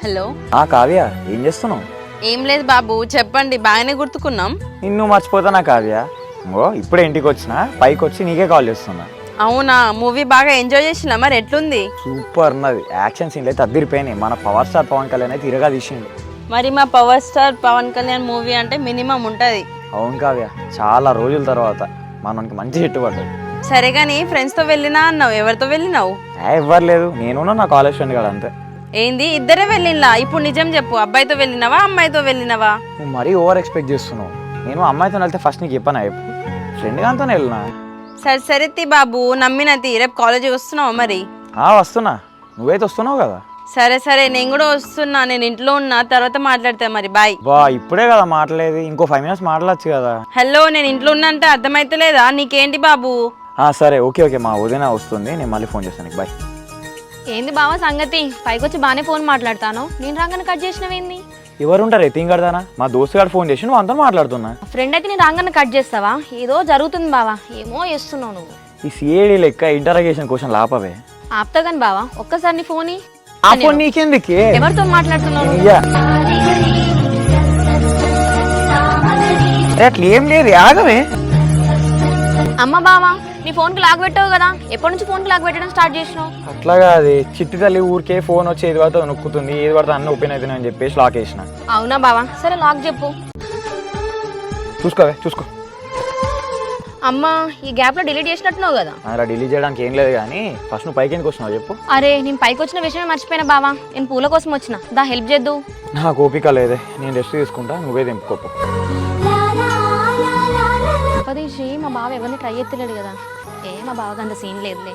Hello. Kavya ఏం చేస్తున్నావు? ఏం లేదు బాబు, చెప్పండి. బాగానే గుర్తుకున్నాం. నిన్ను మర్చిపోతానా కావ్య? ఇప్పుడే ఇంటికి వచ్చిన, పైకి వచ్చి నీకే కాల్ చేస్తున్నా. అవునా, మూవీ బాగా ఎంజాయ్ చేసినా? మరి ఎట్లుంది? సూపర్ ఉన్నది. యాక్షన్ సీన్లు అయితే అద్దరిపోయినాయి. మన పవర్ స్టార్ పవన్ కళ్యాణ్ అయితే ఇరగా తీసిండు. మరి మా power star Pawan Kalyan movie అంటే మినిమం ఉంటది. అవును కావ్య, చాలా రోజుల తర్వాత మనకి మంచి హిట్ పడ్డది. సరే గానీ ఫ్రెండ్స్ తో వెళ్ళినా అన్నావు, ఎవరితో వెళ్ళినావు? ఎవ్వరు లేదు, నేను నా కాలేజ్ ఫ్రెండ్ కాదు అంతే. ఏంది ఇద్దరే వెళ్ళినా? ఇప్పుడు నిజం చెప్పు, అబ్బాయితో వెళ్ళినావా అమ్మాయితో వెళ్ళినావా? నువ్వు మరీ ఓవర్ ఎక్స్పెక్ట్ చేస్తున్నావు. నేను అమ్మాయితో వెళ్తే ఫస్ట్ నీకు చెప్పనా? ఫ్రెండ్ గానితోనే వెళ్ళినా. సరే సరే తి బాబు, నమ్మినతి. రేపు కాలేజీకి వస్తున్నావు మరి? వస్తున్నా. నువ్వైతే వస్తున్నావు కదా? సరే సరే, నేను కూడా వస్తున్నా. నేను ఇంట్లో ఉన్నా, తర్వాత మాట్లాడతా మరి. బాయ్. ఇప్పుడే కదా మాట్లాడేది, ఇంకో 5 minutes మాట్లాడచ్చు కదా? హలో, నేను ఇంట్లో ఉన్నా అంటే అర్థమైతలేదా నీకేంటి బాబు? సరే ఓకే ఓకే, మా వదిన వస్తుంది, నేను మళ్ళీ ఫోన్ చేస్తాను. బాయ్. ఏంది బావా సంగతి? పైకొచ్చి బాగానే ఫోన్ మాట్లాడతాను, నేను రాగానే కట్ చేసినవేంది? ఎవరుంటారు ఎత్తింగ్ కడతానా? మా దోస్తు గారు ఫోన్ చేసి నువ్వు అంతా మాట్లాడుతున్నా. ఫ్రెండ్ అయితే నేను రాగానే కట్ చేస్తావా? ఏదో జరుగుతుంది బావా, ఏమో చేస్తున్నావు నువ్వు. ఈ సిఐడి లెక్క ఇంటరాగేషన్ క్వశ్చన్ లాపవే. ఆపుతా కానీ బావా, ఒక్కసారి నీ ఫోన్ ఆ ఫోన్ నీకెందుకే? ఎవరితో మాట్లాడుతున్నావు? అట్లా ఏం లేదు, ఆగవే. అమ్మ బావా, నీ ఫోన్ కి లాక్ పెట్టావు కదా, ఎప్పటి నుంచి ఫోన్ కి లాక్ పెట్టడం స్టార్ట్ చేసినావు? అట్లాగా అది చిట్టి తల్లి ఊరికే ఫోన్ వచ్చి ఏది పడితే నొక్కుతుంది, ఏది పడితే అన్నీ ఓపెన్ అవుతున్నాయి అని చెప్పేసి లాక్ వేసిన. అవునా బావా? సరే లాక్ చెప్పు. చూసుకోవే, చూసుకో. అమ్మా, ఈ గ్యాప్ లో డిలీట్ చేసినట్టున్నావు కదా? అలా డిలీట్ చేయడానికి ఏం లేదు కానీ ఫస్ట్ నువ్వు పైకి ఎందుకు వచ్చినావు చెప్పు. అరే, నేను పైకి వచ్చిన విషయమే మర్చిపోయినా బావా. నేను పూల కోసం వచ్చిన, దా హెల్ప్ చేద్దు. నాకు ఓపిక లేదే, నేను రెస్ట్ తీసుకుంటా, నువ్వే దింపుకోపో. ఉపదేశి మా బావ ఎవరిని ట్రై ఎత్తలేడు కదా. మా బావకి అంత సీన్ లేదులే.